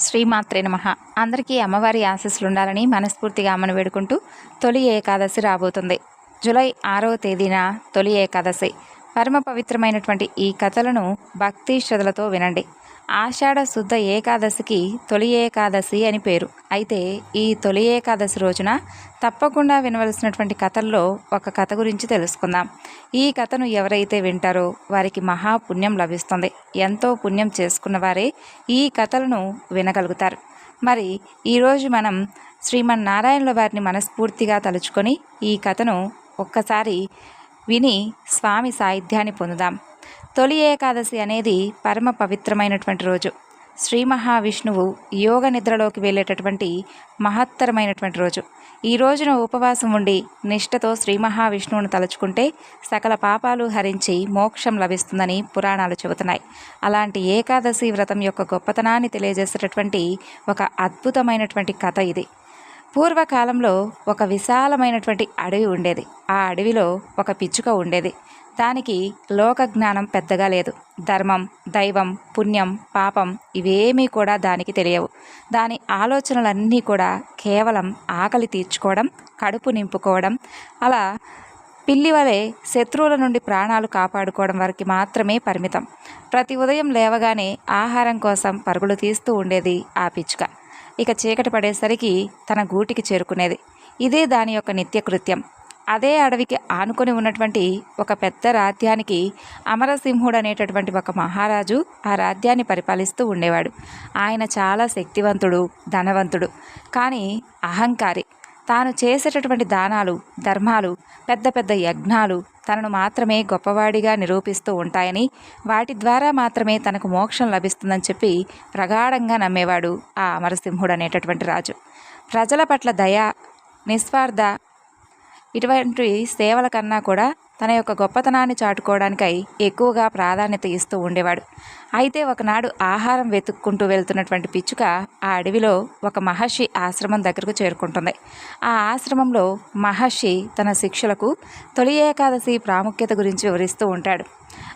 శ్రీమాత్రే నమః. అందరికీ అమ్మవారి ఆశీస్సులు ఉండాలని మనస్ఫూర్తిగా అమ్మను వేడుకుంటూ తొలి ఏకాదశి రాబోతుంది. జూలై 6వ తేదీన తొలి ఏకాదశి. పరమ పవిత్రమైనటువంటి ఈ కథలను భక్తి శ్రద్ధలతో వినండి. ఆషాఢ శుద్ధ ఏకాదశికి తొలి ఏకాదశి అని పేరు. అయితే ఈ తొలి ఏకాదశి రోజున తప్పకుండా వినవలసినటువంటి కథల్లో ఒక కథ గురించి తెలుసుకుందాం. ఈ కథను ఎవరైతే వింటారో వారికి మహాపుణ్యం లభిస్తుంది. ఎంతో పుణ్యం చేసుకున్న వారే ఈ కథలను వినగలుగుతారు. మరి ఈరోజు మనం శ్రీమన్నారాయణుల వారిని మనస్ఫూర్తిగా తలుచుకొని ఈ కథను ఒక్కసారి విని స్వామి సాయుధ్యాన్ని పొందుదాం. తొలి ఏకాదశి అనేది పరమ పవిత్రమైనటువంటి రోజు. శ్రీ మహావిష్ణువు యోగ నిద్రలోకి వెళ్ళేటటువంటి మహత్తరమైనటువంటి రోజు. ఈ రోజున ఉపవాసం ఉండి నిష్ఠతో శ్రీ మహావిష్ణువును తలుచుకుంటే సకల పాపాలు హరించి మోక్షం లభిస్తుందని పురాణాలు చెబుతున్నాయి. అలాంటి ఏకాదశి వ్రతం యొక్క గొప్పతనాన్ని తెలియజేసేటటువంటి ఒక అద్భుతమైనటువంటి కథ ఇది. పూర్వకాలంలో ఒక విశాలమైనటువంటి అడవి ఉండేది. ఆ అడవిలో ఒక పిచ్చుక ఉండేది. దానికి లోక జ్ఞానం పెద్దగా లేదు. ధర్మం, దైవం, పుణ్యం, పాపం ఇవేమీ కూడా దానికి తెలియవు. దాని ఆలోచనలన్నీ కూడా కేవలం ఆకలి తీర్చుకోవడం, కడుపు నింపుకోవడం, అలా పిల్లి వలె శత్రువుల నుండి ప్రాణాలు కాపాడుకోవడం వరకు మాత్రమే పరిమితం. ప్రతి ఉదయం లేవగానే ఆహారం కోసం పరుగులు తీస్తూ ఉండేది ఆ పిచ్చుక. ఇక చీకటి పడేసరికి తన గూటికి చేరుకునేది. ఇదే దాని యొక్క నిత్యకృత్యం. అదే అడవికి ఆనుకొని ఉన్నటువంటి ఒక పెద్ద రాజ్యానికి అమరసింహుడు అనేటటువంటి ఒక మహారాజు ఆ రాజ్యాన్ని పరిపాలిస్తూ ఉండేవాడు. ఆయన చాలా శక్తివంతుడు, ధనవంతుడు, కానీ అహంకారి. తాను చేసేటటువంటి దానాలు, ధర్మాలు, పెద్ద పెద్ద యజ్ఞాలు తనను మాత్రమే గొప్పవాడిగా నిరూపిస్తూ ఉంటాయని, వాటి ద్వారా మాత్రమే తనకు మోక్షం లభిస్తుందని చెప్పి ప్రగాఢంగా నమ్మేవాడు ఆ అమరసింహుడు అనేటటువంటి రాజు. ప్రజల పట్ల దయ, నిస్వార్థ ఇటువంటి సేవల కన్నా కూడా తన యొక్క గొప్పతనాన్ని చాటుకోవడానికై ఎక్కువగా ప్రాధాన్యత ఇస్తూ ఉండేవాడు. అయితే ఒకనాడు ఆహారం వెతుక్కుంటూ వెళ్తున్నటువంటి పిచ్చుక ఆ అడవిలో ఒక మహర్షి ఆశ్రమం దగ్గరకు చేరుకుంటుంది. ఆ ఆశ్రమంలో మహర్షి తన శిష్యులకు తొలి ఏకాదశి ప్రాముఖ్యత గురించి వివరిస్తూ ఉంటాడు.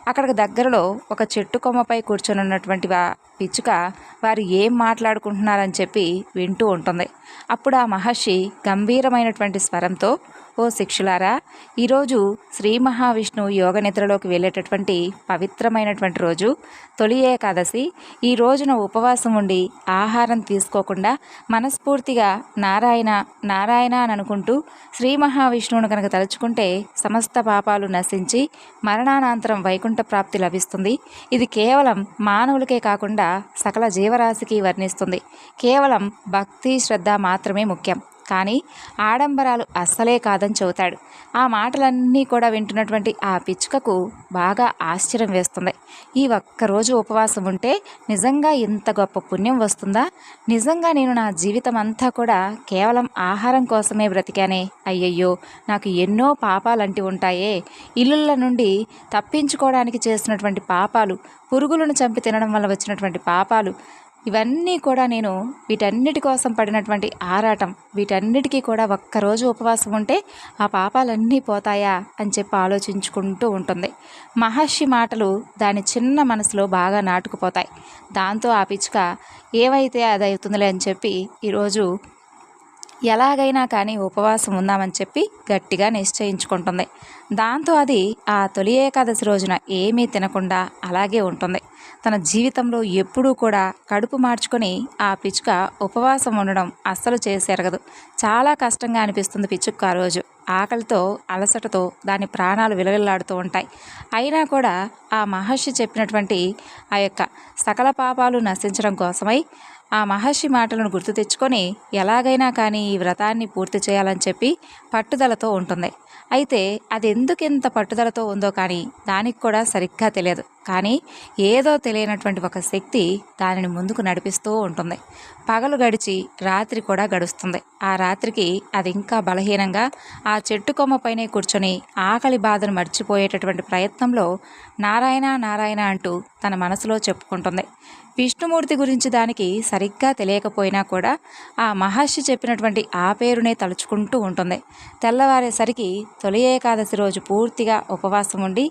అక్కడికి దగ్గరలో ఒక చెట్టు కొమ్మపై కూర్చొని ఉన్నటువంటి పిచ్చుక వారు ఏం మాట్లాడుకుంటున్నారని చెప్పి వింటూ ఉంటుంది. అప్పుడు ఆ మహర్షి గంభీరమైనటువంటి స్వరంతో, ఓ శిష్యులారా, ఈరోజు శ్రీ మహావిష్ణువు యోగ నిద్రలోకి వెళ్ళేటటువంటి పవిత్రమైనటువంటి రోజు తొలి ఏకాదశి. ఈ రోజున ఉపవాసం ఉండి ఆహారం తీసుకోకుండా మనస్ఫూర్తిగా నారాయణ నారాయణ అని అనుకుంటూ శ్రీ మహావిష్ణువును కనుక తలుచుకుంటే సమస్త పాపాలు నశించి మరణానంతరం వైకుంఠ ప్రాప్తి లభిస్తుంది. ఇది కేవలం మానవులకే కాకుండా సకల జీవరాశికి వర్ణిస్తుంది. కేవలం భక్తి, శ్రద్ధ మాత్రమే ముఖ్యం, కానీ ఆడంబరాలు అస్సలే కాదని చెబుతాడు. ఆ మాటలన్నీ కూడా వింటున్నటువంటి ఆ పిచ్చుకకు బాగా ఆశ్చర్యం వేస్తుంది. ఈ ఒక్కరోజు ఉపవాసం ఉంటే నిజంగా ఇంత గొప్ప పుణ్యం వస్తుందా? నిజంగా నేను నా జీవితం అంతా కూడా కేవలం ఆహారం కోసమే బ్రతికానే. అయ్యయ్యో, నాకు ఎన్నో పాపాలంటి ఉంటాయే. ఇల్లుల నుండి తప్పించుకోవడానికి చేసినటువంటి పాపాలు, పురుగులను చంపి తినడం వల్ల వచ్చినటువంటి పాపాలు, ఇవన్నీ కూడా నేను వీటన్నిటి కోసం పడినటువంటి ఆరాటం, వీటన్నిటికీ కూడా ఒక్కరోజు ఉపవాసం ఉంటే ఆ పాపాలన్నీ పోతాయా అని చెప్పి ఆలోచించుకుంటూ ఉంటుంది. మహర్షి మాటలు దాని చిన్న మనసులో బాగా నాటుకుపోతాయి. దాంతో ఆ పిచ్చుక ఏవైతే అది అవుతుందిలే అని చెప్పి ఈరోజు ఎలాగైనా కానీ ఉపవాసం ఉందామని చెప్పి గట్టిగా నిశ్చయించుకుంటుంది. దాంతో అది ఆ తొలి ఏకాదశి రోజున ఏమీ తినకుండా అలాగే ఉంటుంది. తన జీవితంలో ఎప్పుడూ కూడా కడుపు మార్చుకొని ఆ పిచ్చుక ఉపవాసం ఉండడం అస్సలు చేసేరగదు. చాలా కష్టంగా అనిపిస్తుంది పిచ్చుక ఆ రోజు. ఆకలితో, అలసటతో దాని ప్రాణాలు విలవిల్లాడుతూ ఉంటాయి. అయినా కూడా ఆ మహర్షి చెప్పినటువంటి ఆ యొక్క సకల పాపాలు నశించడం కోసమై ఆ మహర్షి మాటలను గుర్తు తెచ్చుకొని ఎలాగైనా కానీ ఈ వ్రతాన్ని పూర్తి చేయాలని చెప్పి పట్టుదలతో ఉంటుంది. అయితే అది ఎందుకు ఇంత పట్టుదలతో ఉందో కానీ దానికి కూడా సరిగ్గా తెలియదు. కానీ ఏదో తెలియనటువంటి ఒక శక్తి దానిని ముందుకు నడిపిస్తూ ఉంటుంది. పగలు గడిచి రాత్రి కూడా గడుస్తుంది. ఆ రాత్రికి అది ఇంకా బలహీనంగా ఆ చెట్టు కొమ్మపైనే కూర్చొని ఆకలి బాధను మర్చిపోయేటటువంటి ప్రయత్నంలో నారాయణ నారాయణ అంటూ తన మనసులో చెప్పుకుంటుంది. విష్ణుమూర్తి గురించి దానికి సరిగ్గా తెలియకపోయినా కూడా ఆ మహర్షి చెప్పినటువంటి ఆ పేరునే తలుచుకుంటూ ఉంటుంది. తెల్లవారేసరికి తొలి ఏకాదశి రోజు పూర్తిగా ఉపవాసం ఉండి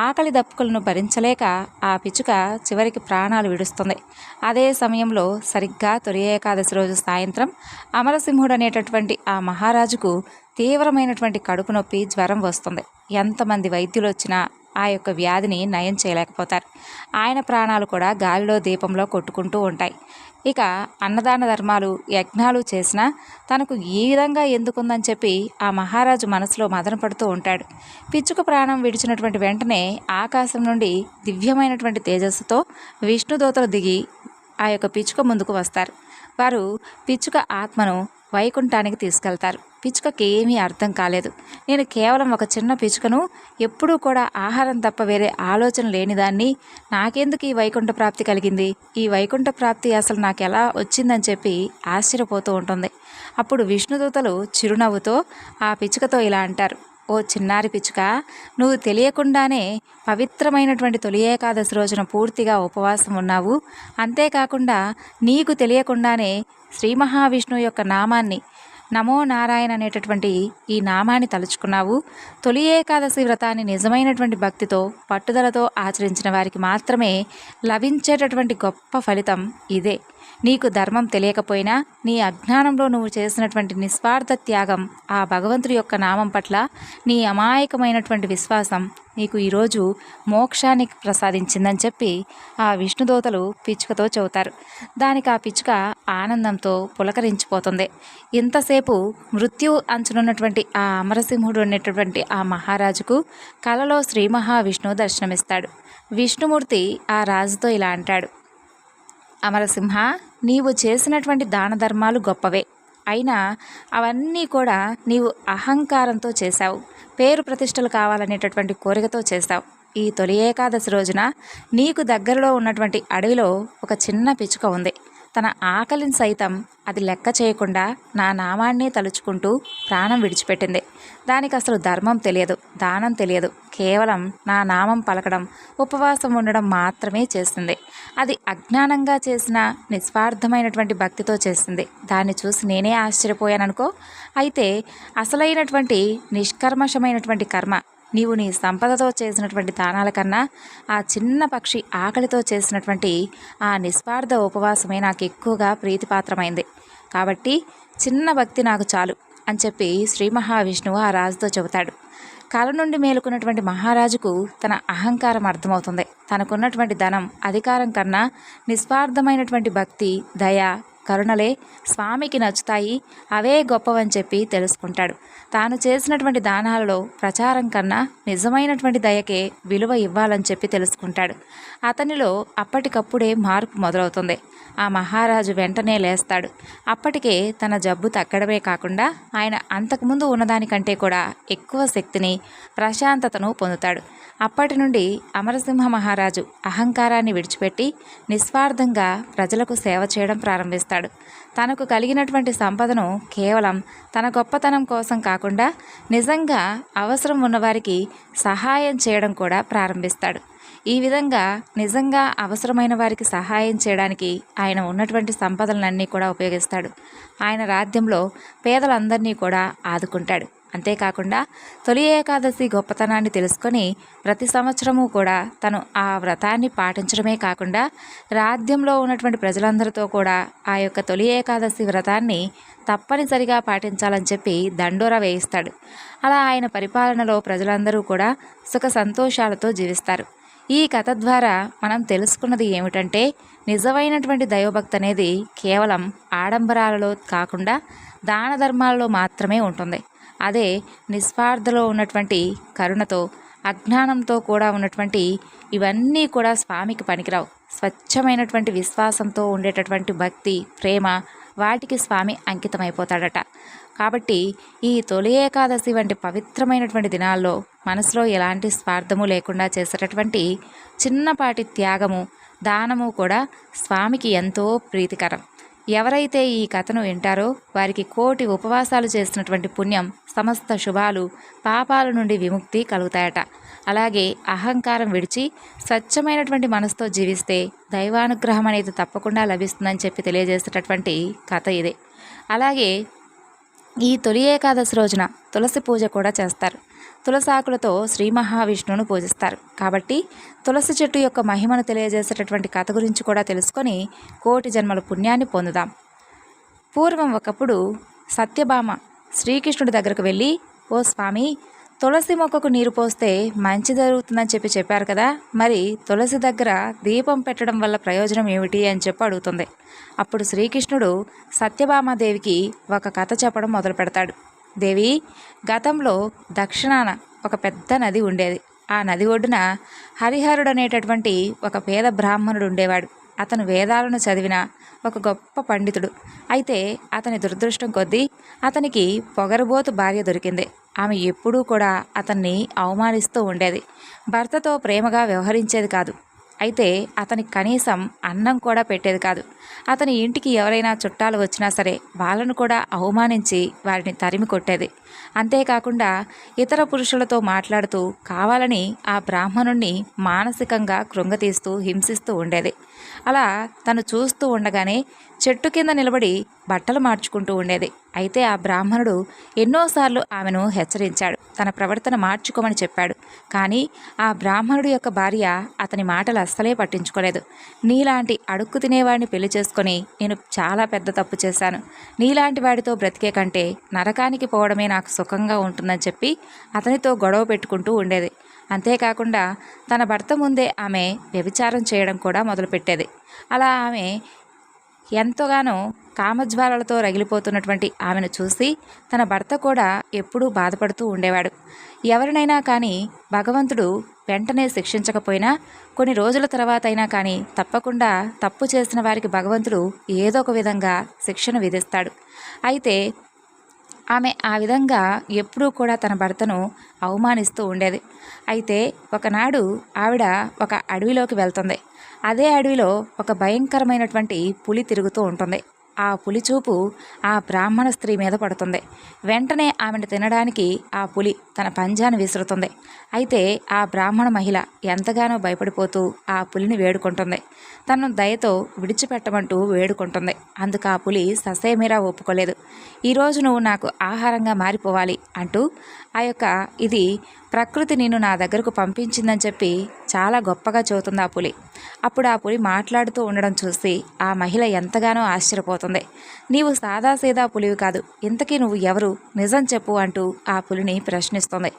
ఆకలి దప్పుకులను భరించలేక ఆ పిచ్చుక చివరికి ప్రాణాలు విడుస్తుంది. అదే సమయంలో సరిగ్గా తొలి ఏకాదశి రోజు సాయంత్రం అమరసింహుడు అనేటటువంటి ఆ మహారాజుకు తీవ్రమైనటువంటి కడుపు నొప్పి, జ్వరం వస్తుంది. ఎంతమంది వైద్యులు వచ్చినా ఆ యొక్క వ్యాధిని నయం చేయలేకపోతారు. ఆయన ప్రాణాలు కూడా గాలిలో దీపంలో కొట్టుకుంటూ ఉంటాయి. ఇక అన్నదాన ధర్మాలు, యజ్ఞాలు చేసినా తనకు ఈ విధంగా ఎందుకుందని చెప్పి ఆ మహారాజు మనసులో మదన పడుతూ ఉంటాడు. పిచ్చుక ప్రాణం విడిచినటువంటి వెంటనే ఆకాశం నుండి దివ్యమైనటువంటి తేజస్సుతో విష్ణుదూతలు దిగి ఆ యొక్క పిచ్చుక ముందుకు వస్తారు. వారు పిచ్చుక ఆత్మను వైకుంఠానికి తీసుకెళ్తారు. పిచ్చుకకి ఏమీ అర్థం కాలేదు. నేను కేవలం ఒక చిన్న పిచ్చుకను, ఎప్పుడూ కూడా ఆహారం తప్ప వేరే ఆలోచన లేనిదాన్ని, నాకెందుకు ఈ వైకుంఠ ప్రాప్తి కలిగింది, ఈ వైకుంఠ ప్రాప్తి అసలు నాకు ఎలా వచ్చిందని చెప్పి ఆశ్చర్యపోతూ ఉంటుంది. అప్పుడు విష్ణుదూతలు చిరునవ్వుతో ఆ పిచ్చుకతో ఇలా అంటారు: ఓ చిన్నారి పిచ్చుక, నువ్వు తెలియకుండానే పవిత్రమైనటువంటి తొలి ఏకాదశి రోజున పూర్తిగా ఉపవాసం ఉన్నావు. అంతేకాకుండా నీకు తెలియకుండానే శ్రీ మహావిష్ణువు యొక్క నామాన్ని, నమో నారాయణ అనేటటువంటి ఈ నామాన్ని తలుచుకున్నావు. తొలి ఏకాదశి వ్రతాన్ని నిజమైనటువంటి భక్తితో, పట్టుదలతో ఆచరించిన వారికి మాత్రమే లభించేటటువంటి గొప్ప ఫలితం ఇదే. నీకు ధర్మం తెలియకపోయినా నీ అజ్ఞానంలో నువ్వు చేసినటువంటి నిస్వార్థ త్యాగం, ఆ భగవంతుడి యొక్క నామం పట్ల నీ అమాయకమైనటువంటి విశ్వాసం నీకు ఈరోజు మోక్షాన్ని ప్రసాదించిందని చెప్పి ఆ విష్ణుదూతలు పిచ్చుకతో చెబుతారు. దానికి ఆ పిచ్చుక ఆనందంతో పులకరించిపోతుంది. ఇంతసేపు మృత్యు అంచునున్నటువంటి ఆ అమరసింహుడు అనేటటువంటి ఆ మహారాజుకు కలలో శ్రీ మహావిష్ణువు దర్శనమిస్తాడు. విష్ణుమూర్తి ఆ రాజుతో ఇలా అంటాడు: అమరసింహ, నీవు చేసినటువంటి దాన ధర్మాలు గొప్పవే. అయినా అవన్నీ కూడా నీవు అహంకారంతో చేశావు. పేరు ప్రతిష్టలు కావాలనేటటువంటి కోరికతో చేశావు. ఈ తొలి ఏకాదశి రోజున నీకు దగ్గరలో ఉన్నటువంటి అడవిలో ఒక చిన్న పిచ్చుక ఉంది. తన ఆకలిని సైతం అది లెక్క చేయకుండా నా నామాన్ని తలుచుకుంటూ ప్రాణం విడిచిపెట్టింది. దానికి అసలు ధర్మం తెలియదు, దానం తెలియదు. కేవలం నా నామం పలకడం, ఉపవాసం ఉండడం మాత్రమే చేస్తుంది. అది అజ్ఞానంగా చేసిన నిస్వార్థమైనటువంటి భక్తితో చేసింది. దాన్ని చూసి నేనే ఆశ్చర్యపోయాననుకో. అయితే అసలైనటువంటి నిష్కర్మషమైనటువంటి కర్మ, నీవు నీ సంపదతో చేసినటువంటి దానాల కన్నా ఆ చిన్న పక్షి ఆకలితో చేసినటువంటి ఆ నిస్వార్థ ఉపవాసమే నాకు ఎక్కువగా ప్రీతిపాత్రమైంది. కాబట్టి చిన్న భక్తి నాకు చాలు అని చెప్పి శ్రీ మహావిష్ణువు ఆ రాజుతో చెబుతాడు. కల నుండి మేలుకున్నటువంటి మహారాజుకు తన అహంకారం అర్థమవుతుంది. తనకున్నటువంటి ధనం, అధికారం కన్నా నిస్వార్థమైనటువంటి భక్తి, దయ, కరుణలే స్వామికి నచ్చుతాయి, అవే గొప్పవని చెప్పి తెలుసుకుంటాడు. తాను చేసినటువంటి దానాలలో ప్రచారం కన్నా నిజమైనటువంటి దయకే విలువ ఇవ్వాలని చెప్పి తెలుసుకుంటాడు. అతనిలో అప్పటికప్పుడే మార్పు మొదలవుతుంది. ఆ మహారాజు వెంటనే లేస్తాడు. అప్పటికే తన జబ్బు తగ్గడమే కాకుండా ఆయన అంతకుముందు ఉన్నదానికంటే కూడా ఎక్కువ శక్తిని, ప్రశాంతతను పొందుతాడు. అప్పటి నుండి అమరసింహ మహారాజు అహంకారాన్ని విడిచిపెట్టి నిస్వార్థంగా ప్రజలకు సేవ చేయడం ప్రారంభిస్తాడు. తనకు కలిగినటువంటి సంపదను కేవలం తన గొప్పతనం కోసం కాకుండా నిజంగా అవసరం ఉన్నవారికి సహాయం చేయడం కూడా ప్రారంభిస్తాడు. ఈ విధంగా నిజంగా అవసరమైన వారికి సహాయం చేయడానికి ఆయన ఉన్నటువంటి సంపదలన్నీ కూడా ఉపయోగిస్తాడు. ఆయన రాజ్యంలో పేదలందరినీ కూడా ఆదుకుంటాడు. అంతేకాకుండా తొలి ఏకాదశి గొప్పతనాన్ని తెలుసుకొని ప్రతి సంవత్సరము కూడా తను ఆ వ్రతాన్ని పాటించడమే కాకుండా రాజ్యంలో ఉన్నటువంటి ప్రజలందరితో కూడా ఆ యొక్క తొలి ఏకాదశి వ్రతాన్ని తప్పనిసరిగా పాటించాలని చెప్పి దండోరా వేయిస్తాడు. అలా ఆయన పరిపాలనలో ప్రజలందరూ కూడా సుఖ సంతోషాలతో జీవిస్తారు. ఈ కథ ద్వారా మనం తెలుసుకున్నది ఏమిటంటే, నిజమైనటువంటి దైవభక్తి అనేది కేవలం ఆడంబరాలలో కాకుండా దాన ధర్మాలలో మాత్రమే ఉంటుంది. అదే నిస్వార్థలో ఉన్నటువంటి కరుణతో, అజ్ఞానంతో కూడా ఉన్నటువంటి ఇవన్నీ కూడా స్వామికి పనికిరావు. స్వచ్ఛమైనటువంటి విశ్వాసంతో ఉండేటటువంటి భక్తి, ప్రేమ, వాటికి స్వామి అంకితమైపోతాడట. కాబట్టి ఈ తొలి ఏకాదశి వంటి పవిత్రమైనటువంటి దినాల్లో మనసులో ఎలాంటి స్వార్థము లేకుండా చేసేటటువంటి చిన్నపాటి త్యాగము, దానము కూడా స్వామికి ఎంతో ప్రీతికరం. ఎవరైతే ఈ కథను వింటారో వారికి కోటి ఉపవాసాలు చేసినటువంటి పుణ్యం, సమస్త శుభాలు, పాపాల నుండి విముక్తి కలుగుతాయట. అలాగే అహంకారం విడిచి స్వచ్ఛమైనటువంటి మనసుతో జీవిస్తే దైవానుగ్రహం అనేది తప్పకుండా లభిస్తుందని చెప్పి తెలియజేసేటటువంటి కథ ఇదే. అలాగే ఈ తొలి ఏకాదశి రోజున తులసి పూజ కూడా చేస్తారు. తులసాకులతో శ్రీ మహావిష్ణువును పూజిస్తారు. కాబట్టి తులసి చెట్టు యొక్క మహిమను తెలియజేసేటటువంటి కథ గురించి కూడా తెలుసుకొని కోటి జన్మల పుణ్యాన్ని పొందుదాం. పూర్వం ఒకప్పుడు సత్యభామ శ్రీకృష్ణుడి దగ్గరకు వెళ్ళి, ఓ స్వామి, తులసి మొక్కకు నీరు పోస్తే మంచి జరుగుతుందని చెప్పారు కదా, మరి తులసి దగ్గర దీపం పెట్టడం వల్ల ప్రయోజనం ఏమిటి అని చెప్పి అడుగుతుంది. అప్పుడు శ్రీకృష్ణుడు సత్యభామాదేవికి ఒక కథ చెప్పడం మొదలు పెడతాడు. దేవి, గతంలో దక్షిణాన ఒక పెద్ద నది ఉండేది. ఆ నది ఒడ్డున హరిహరుడు అనేటటువంటి ఒక పేద బ్రాహ్మణుడు ఉండేవాడు. అతను వేదాలను చదివిన ఒక గొప్ప పండితుడు. అయితే అతని దురదృష్టం కొద్దీ అతనికి పొగరుబోతు భార్య దొరికింది. ఆమె ఎప్పుడూ కూడా అతన్ని అవమానిస్తూ ఉండేది. భర్తతో ప్రేమగా వ్యవహరించేది కాదు. అయితే అతనికి కనీసం అన్నం కూడా పెట్టేది కాదు. అతని ఇంటికి ఎవరైనా చుట్టాలు వచ్చినా సరే వాళ్ళను కూడా అవమానించి వారిని తరిమి కొట్టేది. అంతేకాకుండా ఇతర పురుషులతో మాట్లాడుతూ కావాలని ఆ బ్రాహ్మణుణ్ణి మానసికంగా కృంగతీస్తూ హింసిస్తూ ఉండేది. అలా తను చూస్తూ ఉండగానే చెట్టు కింద నిలబడి బట్టలు మార్చుకుంటూ ఉండేది. అయితే ఆ బ్రాహ్మణుడు ఎన్నోసార్లు ఆమెను హెచ్చరించాడు, తన ప్రవర్తన మార్చుకోమని చెప్పాడు. కానీ ఆ బ్రాహ్మణుడి యొక్క భార్య అతని మాటలు అస్సలే పట్టించుకోలేదు. నీలాంటి అడుక్కు తినేవాడిని పెళ్లి చేసుకొని నేను చాలా పెద్ద తప్పు చేశాను. నీలాంటి వాడితో బ్రతికే కంటే నరకానికి పోవడమే నాకు సుఖంగా ఉంటుందని చెప్పి అతనితో గొడవ పెట్టుకుంటూ ఉండేది. అంతేకాకుండా తన భర్త ముందే ఆమె వ్యభిచారం చేయడం కూడా మొదలుపెట్టేది. అలా ఆమె ఎంతగానో కామజ్వాలలతో రగిలిపోతున్నటువంటి ఆమెను చూసి తన భర్త కూడా ఎప్పుడూ బాధపడుతూ ఉండేవాడు. ఎవరినైనా కానీ భగవంతుడు వెంటనే శిక్షించకపోయినా కొన్ని రోజుల తర్వాత అయినా కానీ తప్పకుండా తప్పు చేసిన వారికి భగవంతుడు ఏదో ఒక విధంగా శిక్షను విధిస్తాడు. అయితే ఆమె ఆ విధంగా ఎప్పుడూ కూడా తన భర్తను అవమానిస్తూ ఉండేది. అయితే ఒకనాడు ఆవిడ ఒక అడవిలోకి వెళ్తుంది. అదే అడవిలో ఒక భయంకరమైనటువంటి పులి తిరుగుతూ ఉంటుంది. ఆ పులి చూపు ఆ బ్రాహ్మణ స్త్రీ మీద పడుతుంది. వెంటనే ఆమెను తినడానికి ఆ పులి తన పంజాను విసురుతుంది. అయితే ఆ బ్రాహ్మణ మహిళ ఎంతగానో భయపడిపోతూ ఆ పులిని వేడుకుంటుంది. తనను దయతో విడిచిపెట్టమంటూ వేడుకుంటుంది. అందుకు ఆ పులి ససేమిరా ఒప్పుకోలేదు. ఈరోజు నువ్వు నాకు ఆహారంగా మారిపోవాలి అంటూ ఇది ప్రకృతి నిన్ను నా దగ్గరకు పంపించిందని చెప్పి చాలా గొప్పగా చెబుతుంది ఆ పులి. అప్పుడు ఆ పులి మాట్లాడుతూ ఉండడం చూసి ఆ మహిళ ఎంతగానో ఆశ్చర్యపోతుంది. నీవు సాదాసీదా పులివి కాదు, ఇంతకీ నువ్వు ఎవరు, నిజం చెప్పు అంటూ ఆ పులిని ప్రశ్నిస్తుంది.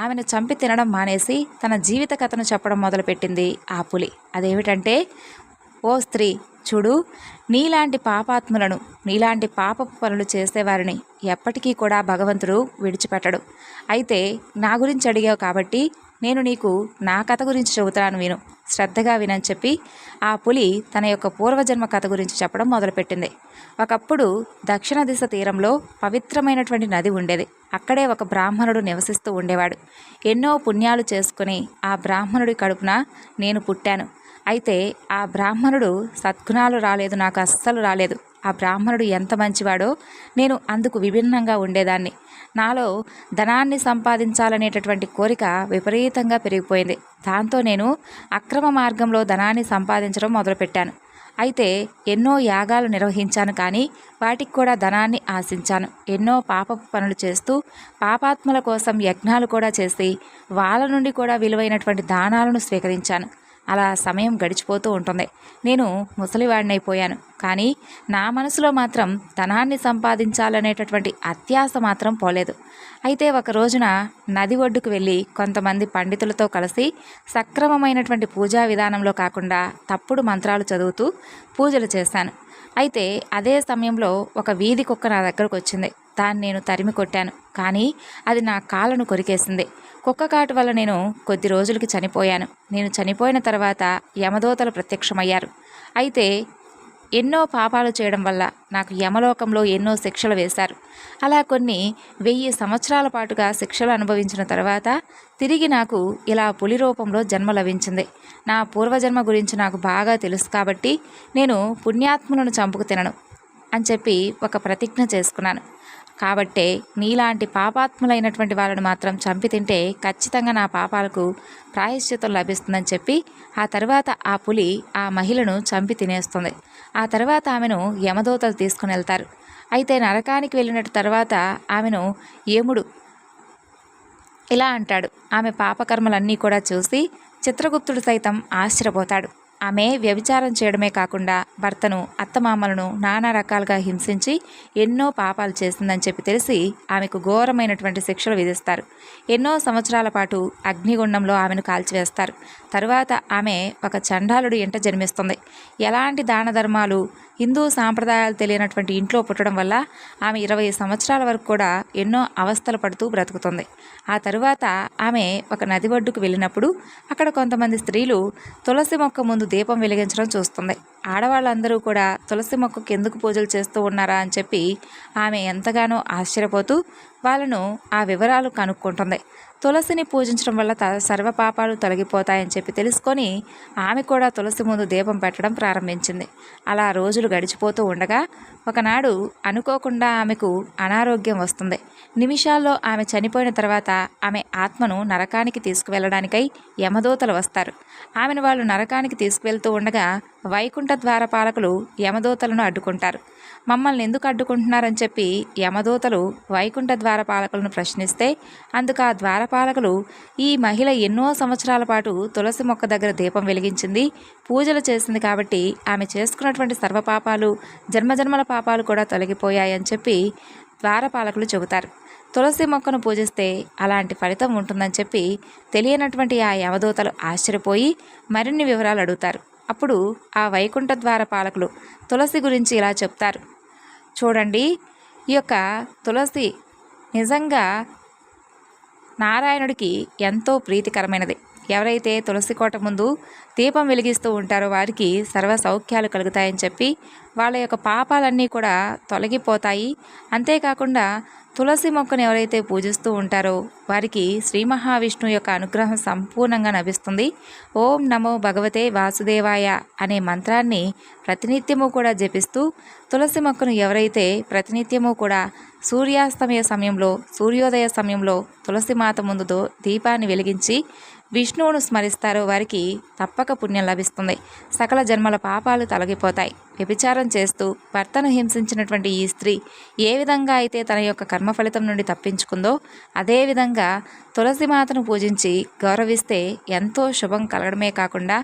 ఆమెను చంపి తినడం మానేసి తన జీవిత కథను చెప్పడం మొదలుపెట్టింది ఆ పులి. అదేమిటంటే, ఓ స్త్రీ, చూడు, నీలాంటి పాపాత్ములను, నీలాంటి పాపపు పనులు చేసేవారిని ఎప్పటికీ కూడా భగవంతుడు విడిచిపెట్టడు. అయితే నా గురించి అడిగావు కాబట్టి నేను నీకు నా కథ గురించి చెబుతాను, విను, శ్రద్ధగా వినని చెప్పి ఆ పులి తన యొక్క పూర్వజన్మ కథ గురించి చెప్పడం మొదలుపెట్టింది. ఒకప్పుడు దక్షిణ దిశ తీరంలో పవిత్రమైనటువంటి నది ఉండేది. అక్కడే ఒక బ్రాహ్మణుడు నివసిస్తూ ఉండేవాడు. ఎన్నో పుణ్యాలు చేసుకుని ఆ బ్రాహ్మణుడి కడుపున నేను పుట్టాను. అయితే ఆ బ్రాహ్మణుడు సద్గుణాలు రాలేదు, నాకు అస్సలు రాలేదు. ఆ బ్రాహ్మణుడు ఎంత మంచివాడో నేను అందుకు విభిన్నంగా ఉండేదాన్ని. నాలో ధనాన్ని సంపాదించాలనేటటువంటి కోరిక విపరీతంగా పెరిగిపోయింది. దాంతో నేను అక్రమ మార్గంలో ధనాన్ని సంపాదించడం మొదలుపెట్టాను. అయితే ఎన్నో యాగాలు నిర్వహించాను, కానీ వాటికి కూడా ధనాన్ని ఆశించాను. ఎన్నో పాపపు పనులు చేస్తూ పాపాత్మల కోసం యజ్ఞాలు కూడా చేసి వాళ్ళ నుండి కూడా విలువైనటువంటి దానాలను స్వీకరించాను. అలా సమయం గడిచిపోతూ ఉంటుంది. నేను ముసలివాడినైపోయాను. కానీ నా మనసులో మాత్రం ధనాన్ని సంపాదించాలనేటటువంటి అత్యాశ మాత్రం పోలేదు. అయితే ఒక రోజున నది ఒడ్డుకు వెళ్ళి కొంతమంది పండితులతో కలిసి సక్రమమైనటువంటి పూజా విధానంలో కాకుండా తప్పుడు మంత్రాలు చదువుతూ పూజలు చేశాను. అయితే అదే సమయంలో ఒక వీధి కుక్క నా దగ్గరకు వచ్చింది. దాన్ని నేను తరిమి కొట్టాను, కానీ అది నా కాళ్ళను కొరికేసింది. కుక్క కాటు వల్ల నేను కొద్ది రోజులకి చనిపోయాను. నేను చనిపోయిన తర్వాత యమదూతలు ప్రత్యక్షమయ్యారు. అయితే ఎన్నో పాపాలు చేయడం వల్ల నాకు యమలోకంలో ఎన్నో శిక్షలు వేశారు. అలా కొన్ని 1000 సంవత్సరాల పాటుగా శిక్షలు అనుభవించిన తర్వాత తిరిగి నాకు ఇలా పులి రూపంలో జన్మ లభించింది. నా పూర్వజన్మ గురించి నాకు బాగా తెలుసు కాబట్టి నేను పుణ్యాత్ములను చంపుకు తినను అని చెప్పి ఒక ప్రతిజ్ఞ చేసుకున్నాను. కాబట్టే నీలాంటి పాపాత్ములైనటువంటి వాళ్ళను మాత్రం చంపి తింటే ఖచ్చితంగా నా పాపాలకు ప్రాయశ్చితం లభిస్తుందని చెప్పి ఆ తర్వాత ఆ పులి ఆ మహిళను చంపి తినేస్తుంది. ఆ తర్వాత ఆమెను యమదూతలు తీసుకుని వెళ్తారు. అయితే నరకానికి వెళ్ళిన తర్వాత ఆమెను యముడు ఇలా అంటాడు. ఆమె పాపకర్మలన్నీ కూడా చూసి చిత్రగుప్తుడు సైతం ఆశ్చర్యపోతాడు. ఆమె వ్యభిచారం చేయడమే కాకుండా భర్తను, అత్తమామలను నానా రకాలుగా హింసించి ఎన్నో పాపాలు చేసిందని చెప్పి తెలిసి ఆమెకు ఘోరమైనటువంటి శిక్షలు విధిస్తారు. ఎన్నో సంవత్సరాల పాటు అగ్నిగుండంలో ఆమెను కాల్చివేస్తారు. తరువాత ఆమె ఒక చండాలుడి ఇంట జన్మిస్తుంది. ఎలాంటి దాన ధర్మాలు, హిందూ సాంప్రదాయాలు తెలియనటువంటి ఇంట్లో పుట్టడం వల్ల ఆమె 20 సంవత్సరాల వరకు కూడా ఎన్నో అవస్థలు పడుతూ బ్రతుకుతుంది. ఆ తరువాత ఆమె ఒక నది ఒడ్డుకు వెళ్ళినప్పుడు అక్కడ కొంతమంది స్త్రీలు తులసి మొక్క ముందు దీపం వెలిగించడం చూస్తుంది. ఆడవాళ్ళందరూ కూడా తులసి మొక్కకు ఎందుకు పూజలు చేస్తూ ఉన్నారా అని చెప్పి ఆమె ఎంతగానో ఆశ్చర్యపోతూ వాళ్ళను ఆ వివరాలు కనుక్కుంటుంది. తులసిని పూజించడం వల్ల సర్వపాపాలు తొలగిపోతాయని చెప్పి తెలుసుకొని ఆమె కూడా తులసి ముందు దీపం పెట్టడం ప్రారంభించింది. అలా రోజులు గడిచిపోతూ ఉండగా ఒకనాడు అనుకోకుండా ఆమెకు అనారోగ్యం వస్తుంది. నిమిషాల్లో ఆమె చనిపోయిన తర్వాత ఆమె ఆత్మను నరకానికి తీసుకువెళ్ళడానికై యమదూతలు వస్తారు. ఆమెను వాళ్ళు నరకానికి తీసుకువెళ్తూ ఉండగా వైకుంఠ ద్వారపాలకులు యమదూతలను అడ్డుకుంటారు. మమ్మల్ని ఎందుకు అడ్డుకుంటున్నారని చెప్పి యమదూతలు వైకుంఠ ద్వారపాలకులను ప్రశ్నిస్తే అందుకు ఆ ద్వారపాలకులు, ఈ మహిళ ఎన్నో సంవత్సరాల పాటు తులసి మొక్క దగ్గర దీపం వెలిగించింది, పూజలు చేసింది కాబట్టి ఆమె చేసుకున్నటువంటి సర్వపాపాలు, జన్మజన్మల పాపాలు కూడా తొలగిపోయాయని చెప్పి ద్వారపాలకులు చెబుతారు. తులసి మొక్కను పూజిస్తే అలాంటి ఫలితం ఉంటుందని చెప్పి తెలియనటువంటి ఆ యమదూతలు ఆశ్చర్యపోయి మరిన్ని వివరాలు అడుగుతారు. అప్పుడు ఆ వైకుంఠ ద్వార పాలకులు తులసి గురించి ఇలా చెప్తారు. చూడండి, ఈ యొక్క తులసి నిజంగా నారాయణుడికి ఎంతో ప్రీతికరమైనది. ఎవరైతే తులసి కోట ముందు దీపం వెలిగిస్తూ ఉంటారో వారికి సర్వ సౌఖ్యాలు కలుగుతాయని చెప్పి వాళ్ళ యొక్క పాపాలన్నీ కూడా తొలగిపోతాయి. అంతేకాకుండా తులసి మొక్కను ఎవరైతే పూజిస్తూ ఉంటారో వారికి శ్రీ మహావిష్ణువు యొక్క అనుగ్రహం సంపూర్ణంగా లభిస్తుంది. ఓం నమో భగవతే వాసుదేవాయ అనే మంత్రాన్ని ప్రతినిత్యము కూడా జపిస్తూ తులసి మొక్కను ఎవరైతే ప్రతినిత్యము కూడా సూర్యాస్తమయ సమయంలో, సూర్యోదయ సమయంలో తులసి మాత ముందు దీపాన్ని వెలిగించి విష్ణువును స్మరిస్తారో వారికి తప్పక పుణ్యం లభిస్తుంది. సకల జన్మల పాపాలు తొలగిపోతాయి. వ్యభిచారం చేస్తూ భర్తను హింసించినటువంటి ఈ స్త్రీ ఏ విధంగా అయితే తన యొక్క కర్మ ఫలితం నుండి తప్పించుకుందో అదేవిధంగా తులసిమాతను పూజించి గౌరవిస్తే ఎంతో శుభం కలగడమే కాకుండా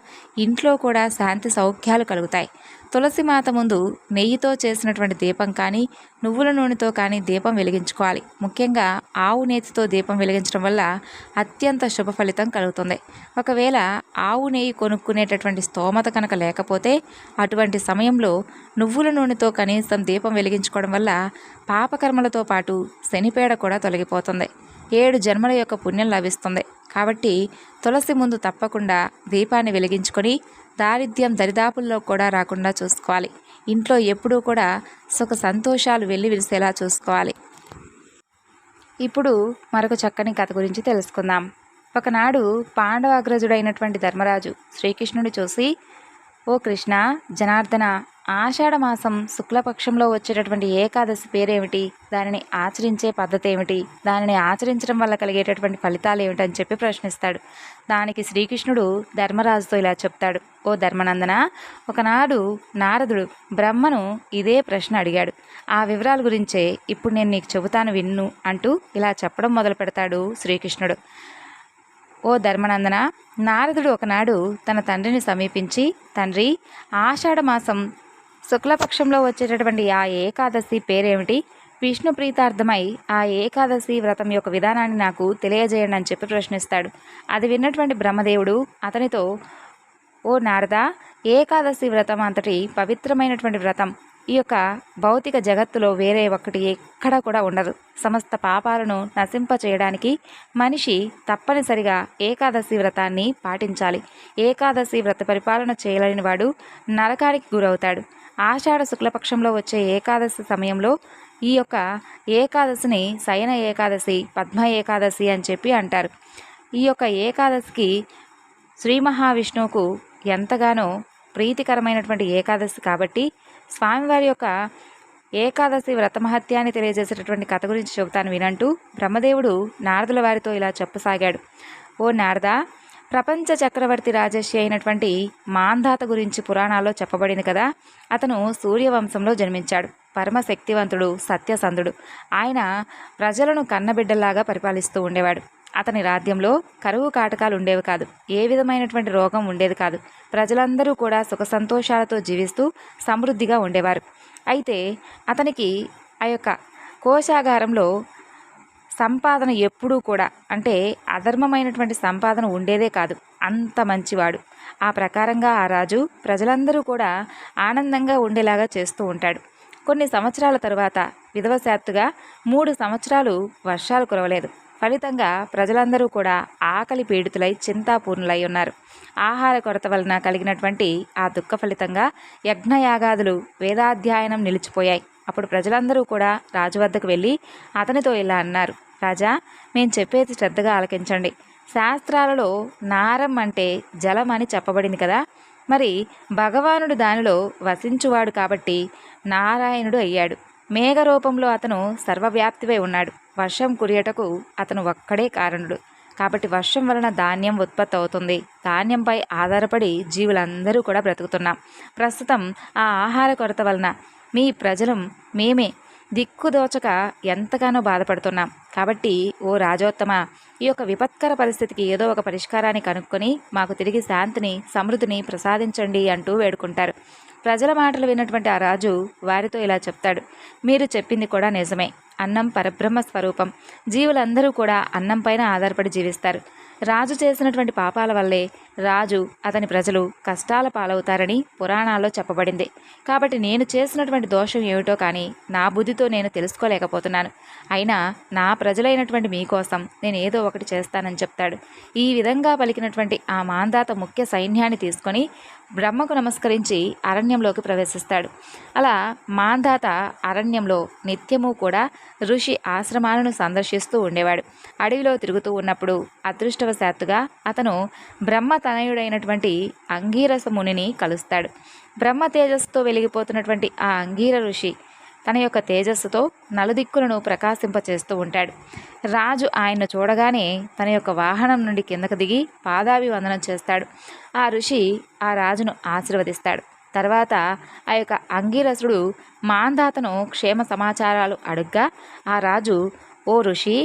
ఇంట్లో కూడా శాంతి సౌఖ్యాలు కలుగుతాయి. తులసిమాత ముందు నెయ్యితో చేసినటువంటి దీపం కానీ, నువ్వుల నూనెతో కానీ దీపం వెలిగించుకోవాలి. ముఖ్యంగా ఆవు నేతితో దీపం వెలిగించడం వల్ల అత్యంత శుభ ఫలితం కలుగుతుంది. ఒకవేళ ఆవు నెయ్యి కొనుక్కునేటటువంటి స్తోమత కనుక లేకపోతే అటువంటి సమయంలో నువ్వుల నూనెతో కనీసం దీపం వెలిగించుకోవడం వల్ల పాపకర్మలతో పాటు శనిపేడ కూడా తొలగిపోతుంది. 7 జన్మల యొక్క పుణ్యం లభిస్తుంది. కాబట్టి తులసి ముందు తప్పకుండా దీపాన్ని వెలిగించుకొని దారిద్ర్యం దరిదాపుల్లో కూడా రాకుండా చూసుకోవాలి. ఇంట్లో ఎప్పుడూ కూడా సుఖ సంతోషాలు వెల్లివిరిసేలా చూసుకోవాలి. ఇప్పుడు మరొక చక్కని కథ గురించి తెలుసుకుందాం. ఒకనాడు పాండవాగ్రజుడైనటువంటి ధర్మరాజు శ్రీకృష్ణుడు చూసి, ఓ కృష్ణ, జనార్దన, ఆషాఢమాసం శుక్లపక్షంలో వచ్చేటటువంటి ఏకాదశి పేరేమిటి, దానిని ఆచరించే పద్ధతి ఏమిటి, దానిని ఆచరించడం వల్ల కలిగేటటువంటి ఫలితాలు ఏమిటని చెప్పి ప్రశ్నిస్తాడు. దానికి శ్రీకృష్ణుడు ధర్మరాజుతో ఇలా చెప్తాడు. ఓ ధర్మనందన, ఒకనాడు నారదుడు బ్రహ్మను ఇదే ప్రశ్న అడిగాడు. ఆ వివరాల గురించే ఇప్పుడు నేను నీకు చెబుతాను విన్ను అంటూ ఇలా చెప్పడం మొదలు పెడతాడు శ్రీకృష్ణుడు. ఓ ధర్మనందన, నారదుడు ఒకనాడు తన తండ్రిని సమీపించి, తండ్రి, ఆషాఢమాసం శుక్లపక్షంలో వచ్చేటటువంటి ఆ ఏకాదశి పేరేమిటి, విష్ణు ప్రీతార్థమై ఆ ఏకాదశి వ్రతం యొక్క విధానాన్ని నాకు తెలియజేయండి అని చెప్పి ప్రశ్నిస్తాడు. అది విన్నటువంటి బ్రహ్మదేవుడు అతనితో, ఓ నారద, ఏకాదశి వ్రతం అంతటి పవిత్రమైనటువంటి వ్రతం ఈ యొక్క భౌతిక జగత్తులో వేరే ఒక్కటి ఎక్కడా కూడా ఉండదు. సమస్త పాపాలను నశింపచేయడానికి మనిషి తప్పనిసరిగా ఏకాదశి వ్రతాన్ని పాటించాలి. ఏకాదశి వ్రత పరిపాలన చేయలేని వాడు నరకానికి గురవుతాడు. ఆషాఢ శుక్లపక్షంలో వచ్చే ఏకాదశి సమయంలో ఈ యొక్క ఏకాదశిని శయన ఏకాదశి, పద్మ ఏకాదశి అని చెప్పి అంటారు. ఈ యొక్క ఏకాదశికి శ్రీ మహావిష్ణువుకు ఎంతగానో ప్రీతికరమైనటువంటి ఏకాదశి కాబట్టి స్వామివారి యొక్క ఏకాదశి వ్రతమహత్యాన్ని తెలియజేసేటటువంటి కథ గురించి చెబుతాను వినంటూ బ్రహ్మదేవుడు నారదుల వారితో ఇలా చెప్పసాగాడు. ఓ నారదా, ప్రపంచ చక్రవర్తి రాజర్షి అయినటువంటి మాంధాత గురించి పురాణాల్లో చెప్పబడింది కదా. అతను సూర్యవంశంలో జన్మించాడు. పరమశక్తివంతుడు, సత్యసంధుడు. ఆయన ప్రజలను కన్నబిడ్డల్లాగా పరిపాలిస్తూ ఉండేవాడు. అతని రాజ్యంలో కరువు కాటకాలు ఉండేవి కాదు. ఏ విధమైనటువంటి రోగం ఉండేది కాదు. ప్రజలందరూ కూడా సుఖ సంతోషాలతో జీవిస్తూ సమృద్ధిగా ఉండేవారు. అయితే అతనికి ఆ యొక్క కోశాగారంలో సంపాదన ఎప్పుడూ కూడా అంటే అధర్మమైనటువంటి సంపాదన ఉండేదే కాదు. అంత మంచివాడు. ఆ ప్రకారంగా ఆ రాజు ప్రజలందరూ కూడా ఆనందంగా ఉండేలాగా చేస్తూ ఉంటాడు. కొన్ని సంవత్సరాల తరువాత విధవశాత్తుగా 3 సంవత్సరాలు వర్షాలు కురవలేదు. ఫలితంగా ప్రజలందరూ కూడా ఆకలి పీడితులై చింతాపూర్ణులై ఉన్నారు. ఆహార కొరత వలన కలిగినటువంటి ఆ దుఃఖ ఫలితంగా యజ్ఞయాగాదులు, వేదాధ్యయనం నిలిచిపోయాయి. అప్పుడు ప్రజలందరూ కూడా రాజు వద్దకు వెళ్ళి అతనితో ఇలా అన్నారు. రాజా, మేము చెప్పేది శ్రద్ధగా ఆలకించండి. శాస్త్రాలలో నారం అంటే జలం అని చెప్పబడింది కదా. మరి భగవానుడు దానిలో వసించువాడు కాబట్టి నారాయణుడు అయ్యాడు. మేఘ రూపంలో అతను సర్వవ్యాప్తివై ఉన్నాడు. వర్షం కురియటకు అతను ఒక్కడే కారణుడు. కాబట్టి వర్షం వలన ధాన్యం ఉత్పత్తి అవుతుంది. ధాన్యంపై ఆధారపడి జీవులందరూ కూడా బ్రతుకుతున్నాం. ప్రస్తుతం ఆ ఆహార కొరత వలన మీ ప్రజలం మేమే దిక్కుదోచక ఎంతగానో బాధపడుతున్నాం. కాబట్టి ఓ రాజోత్తమ, ఈ యొక్క విపత్కర పరిస్థితికి ఏదో ఒక పరిష్కారాన్ని కనుక్కొని మాకు తిరిగి శాంతిని, సమృద్ధిని ప్రసాదించండి అంటూ వేడుకుంటారు. ప్రజల మాటలు విన్నటువంటి ఆ రాజు వారితో ఇలా చెప్తాడు. మీరు చెప్పింది కూడా నిజమే. అన్నం పరబ్రహ్మ స్వరూపం. జీవులందరూ కూడా అన్నం పైన ఆధారపడి జీవిస్తారు. రాజు చేసినటువంటి పాపాల వల్లే రాజు, అతని ప్రజలు కష్టాల పాలవుతారని పురాణాల్లో చెప్పబడింది. కాబట్టి నేను చేసినటువంటి దోషం ఏమిటో కానీ నా బుద్ధితో నేను తెలుసుకోలేకపోతున్నాను. అయినా నా ప్రజలైనటువంటి మీకోసం నేను ఏదో ఒకటి చేస్తానని చెప్తాడు. ఈ విధంగా పలికినటువంటి ఆ మాంధాత ముఖ్య సైన్యాన్ని తీసుకొని బ్రహ్మకు నమస్కరించి అరణ్యంలోకి ప్రవేశిస్తాడు. అలా మాంధాత అరణ్యంలో నిత్యము కూడా ఋషి ఆశ్రమాలను సందర్శిస్తూ ఉండేవాడు. అడవిలో తిరుగుతూ ఉన్నప్పుడు అదృష్టవశాత్తుగా అతను బ్రహ్మ తనయుడైనటువంటి అంగీరస మునిని కలుస్తాడు. బ్రహ్మ తేజస్సుతో వెలిగిపోతున్నటువంటి ఆ అంగీర ఋషి తన యొక్క తేజస్సుతో నలుదిక్కులను ప్రకాశింపచేస్తూ ఉంటాడు. రాజు ఆయన్ను చూడగానే తన యొక్క వాహనం నుండి కిందకు దిగి పాదాభివందనం చేస్తాడు. ఆ ఋషి ఆ రాజును ఆశీర్వదిస్తాడు. తర్వాత ఆ యొక్క అంగీరసుడు మాంధాతను క్షేమ సమాచారాలు అడుగ్గా ఆ రాజు, ఓ ఋషి,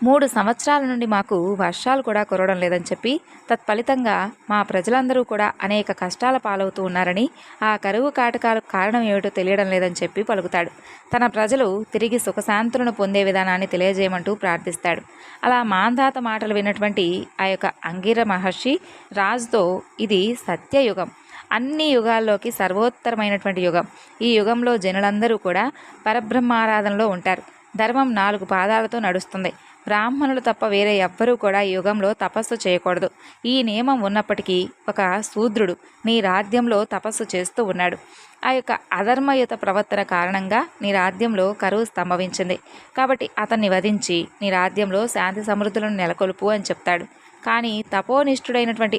3 సంవత్సరాల నుండి మాకు వర్షాలు కూడా కురవడం లేదని చెప్పి తత్ఫలితంగా మా ప్రజలందరూ కూడా అనేక కష్టాల పాలవుతూ ఉన్నారని, ఆ కరువు కాటకాలకు కారణం ఏమిటో తెలియడం లేదని చెప్పి పలుకుతాడు. తన ప్రజలు తిరిగి సుఖశాంతులను పొందే విధానాన్ని తెలియజేయమంటూ ప్రార్థిస్తాడు. అలా మాంధాత మాటలు విన్నటువంటి ఆ యొక్క అంగీర మహర్షి రాజుతో, ఇది సత్యయుగం, అన్ని యుగాల్లోకి సర్వోత్తరమైనటువంటి యుగం. ఈ యుగంలో జనులందరూ కూడా పరబ్రహ్మారాధనలో ఉంటారు. ధర్మం 4 పాదాలతో నడుస్తుంది. బ్రాహ్మణులు తప్ప వేరే ఎవ్వరూ కూడా ఈ యుగంలో తపస్సు చేయకూడదు. ఈ నియమం ఉన్నప్పటికీ ఒక శూద్రుడు నీ రాజ్యంలో తపస్సు చేస్తూ ఉన్నాడు. ఆ యొక్క అధర్మయుత ప్రవర్తన కారణంగా నీ రాజ్యంలో కరువు సంభవించింది. కాబట్టి అతన్ని వధించి నీ రాజ్యంలో శాంతి సమృద్ధులను నెలకొల్పు అని చెప్తాడు. కానీ తపోనిష్ఠుడైనటువంటి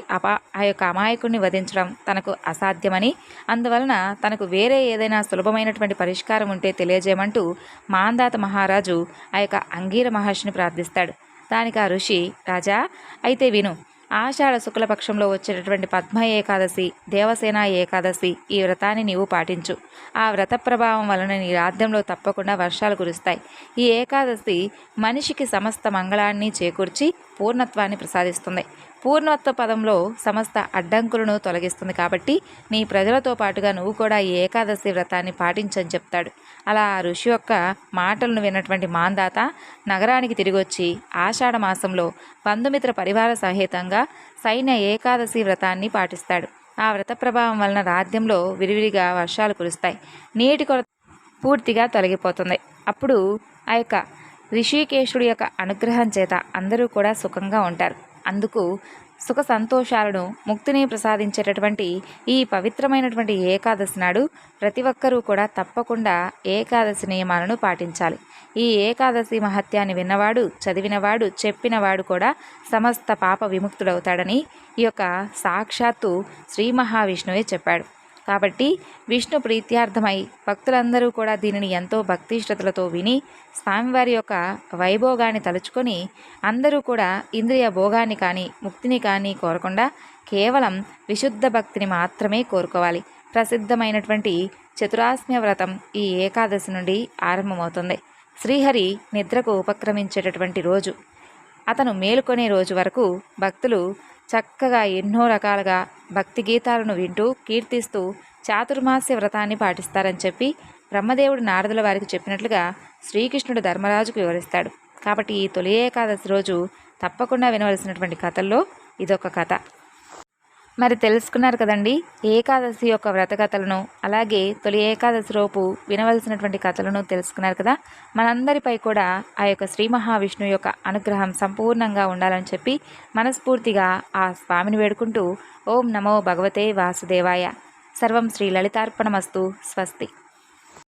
ఆ యొక్క అమాయకుడిని వధించడం తనకు అసాధ్యమని, అందువలన తనకు వేరే ఏదైనా సులభమైనటువంటి పరిష్కారం ఉంటే తెలియజేయమంటూ మాంధాత మహారాజు ఆ యొక్క అంగీర మహర్షిని ప్రార్థిస్తాడు. దానికి ఆ ఋషి, రాజా, అయితే విను. ఆషాఢ శుక్లపక్షంలో వచ్చేటటువంటి పద్మ ఏకాదశి, దేవసేన ఏకాదశి, ఈ వ్రతాన్ని నీవు పాటించు. ఆ వ్రత ప్రభావం వలన నీ రాజ్యంలో తప్పకుండా వర్షాలు కురుస్తాయి. ఈ ఏకాదశి మనిషికి సమస్త మంగళాన్ని చేకూర్చి పూర్ణత్వాన్ని ప్రసాదిస్తుంది. పూర్ణత్వ పదంలో సమస్త అడ్డంకులను తొలగిస్తుంది. కాబట్టి నీ ప్రజలతో పాటుగా నువ్వు కూడా ఈ ఏకాదశి వ్రతాన్ని పాటించని చెప్తాడు. అలా ఆ ఋషి యొక్క మాటలను విన్నటువంటి మాంధాత నగరానికి తిరిగొచ్చి ఆషాఢ మాసంలో బంధుమిత్ర పరివార సహితంగా సైన్య ఏకాదశి వ్రతాన్ని పాటిస్తాడు. ఆ వ్రత ప్రభావం వలన రాజ్యంలో విరివిరిగా వర్షాలు కురుస్తాయి. నీటి కొరత పూర్తిగా తొలగిపోతుంది. అప్పుడు ఆ యొక్క ఋషికేశుడి యొక్క అనుగ్రహం చేత అందరూ కూడా సుఖంగా ఉంటారు. అందుకు సుఖ సంతోషాలను, ముక్తిని ప్రసాదించేటటువంటి ఈ పవిత్రమైనటువంటి ఏకాదశి నాడు ప్రతి ఒక్కరూ కూడా తప్పకుండా ఏకాదశి నియమాలను పాటించాలి. ఈ ఏకాదశి మహత్యాన్ని విన్నవాడు, చదివినవాడు, చెప్పినవాడు కూడా సమస్త పాప విముక్తుడవుతాడని ఈ యొక్క సాక్షాత్తు శ్రీ మహావిష్ణువే చెప్పాడు. కాబట్టి విష్ణు ప్రీత్యార్థమై భక్తులందరూ కూడా దీనిని ఎంతో భక్తిశ్రద్ధలతో విని స్వామివారి యొక్క వైభోగాన్ని తలుచుకొని అందరూ కూడా ఇంద్రియ భోగాన్ని కానీ ముక్తిని కానీ కోరకుండా కేవలం విశుద్ధ భక్తిని మాత్రమే కోరుకోవాలి. ప్రసిద్ధమైనటువంటి చతురాస్మ్య వ్రతం ఈ ఏకాదశి నుండి ఆరంభమవుతుంది. శ్రీహరి నిద్రకు ఉపక్రమించేటటువంటి రోజు, అతను మేలుకొనే రోజు వరకు భక్తులు చక్కగా ఎన్నో రకాలుగా భక్తి గీతాలను వింటూ కీర్తిస్తూ చాతుర్మాస్య వ్రతాన్ని పాటిస్తారని చెప్పి బ్రహ్మదేవుడు నారదుల వారికి చెప్పినట్లుగా శ్రీకృష్ణుడు ధర్మరాజుకు వివరిస్తాడు. కాబట్టి ఈ తొలి ఏకాదశి రోజు తప్పకుండా వినవలసినటువంటి కథల్లో ఇదొక కథ. మరి తెలుసుకున్నారు కదండి ఏకాదశి యొక్క వ్రత కథలను, అలాగే తొలి ఏకాదశి లోపు వినవలసినటువంటి కథలను తెలుసుకున్నారు కదా. మనందరిపై కూడా ఆ యొక్క శ్రీ మహావిష్ణువు యొక్క అనుగ్రహం సంపూర్ణంగా ఉండాలని చెప్పి మనస్ఫూర్తిగా ఆ స్వామిని వేడుకుంటూ ఓం నమో భగవతే వాసుదేవాయ. సర్వం శ్రీ లలితార్పణమస్తు. స్వస్తి.